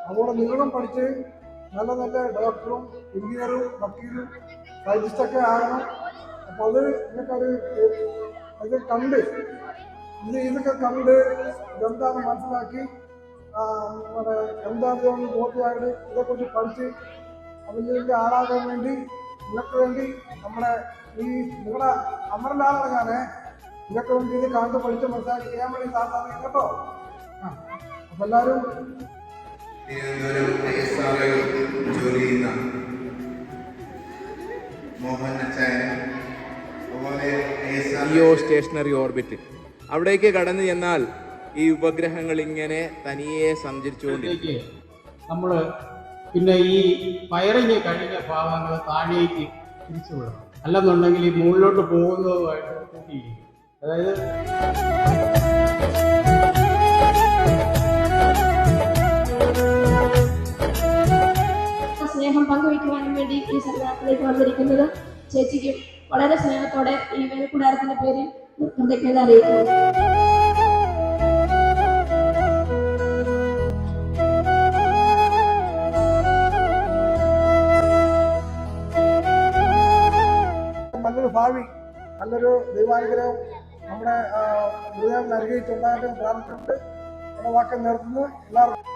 അതുപോലെ നിങ്ങളും പഠിച്ച് നല്ല നല്ല ഡോക്ടറും എഞ്ചിനീയറും വക്കീലും സയന്റിസ്റ്റൊക്കെ ആകണം. അപ്പോൾ അത് നിങ്ങൾക്കത് അത് കണ്ട് ഇതൊക്കെ കണ്ട് ഇതെന്താണെന്ന് മനസ്സിലാക്കി നമ്മുടെ എന്താണെന്ന് ബോധ്യമായിട്ട് ഇതേക്കുറിച്ച് പഠിച്ച് അതിൻ്റെ ആളാകാൻ വേണ്ടി നിങ്ങൾക്ക് വേണ്ടി നമ്മുടെ ഈ നിങ്ങളുടെ അമരലാളാണ് ഇതൊക്കെ വേണ്ടി ഇത് കണ്ട് പഠിച്ച് മനസ്സിലാക്കി ചെയ്യാൻ വേണ്ടി സാധാരണ കേട്ടോ. അപ്പൊ എല്ലാവരും ജോലി ചെയ്യുന്ന മോഹൻ അച്ചായൻ ജിയോ സ്റ്റേഷനറി ഓർബിറ്റ് അവിടേക്ക് കടന്നു ചെന്നാൽ ഈ ഉപഗ്രഹങ്ങൾ ഇങ്ങനെ തനിയെ സഞ്ചരിച്ചുകൊണ്ടിരിക്കും. നമ്മൾ പിന്നെ ഈ ഫയറിങ് കഴിഞ്ഞ ഭാഗങ്ങൾ താഴേക്ക് തിരിച്ചു വിടണം, അല്ലെന്നുണ്ടെങ്കിൽ ഈ മുകളിലോട്ട് പോകുന്നതുമായിട്ട് കൂട്ടിയിരിക്കും. അതായത് സ്നേഹം പങ്കുവയ്ക്കുവാനും വേണ്ടി ഈ സന്ദർഭത്തിലേക്ക് വന്നിരിക്കുന്നത് ചേച്ചിക്ക് വളരെ സ്നേഹത്തോടെ ഈ വേലക്കൂടാരത്തിന്റെ പേരിൽ കൃതജ്ഞത അറിയിക്കുന്നു. നല്ലൊരു ഭാവി, നല്ലൊരു ദൈവാനുഗ്രഹം നമ്മുടെ ഗുരുദേവൻ നൽകിയിട്ടുണ്ടാകുന്ന പ്രാർത്ഥനയുണ്ട്. നമ്മുടെ വാക്ക് നിർത്തുന്നു. എല്ലാവർക്കും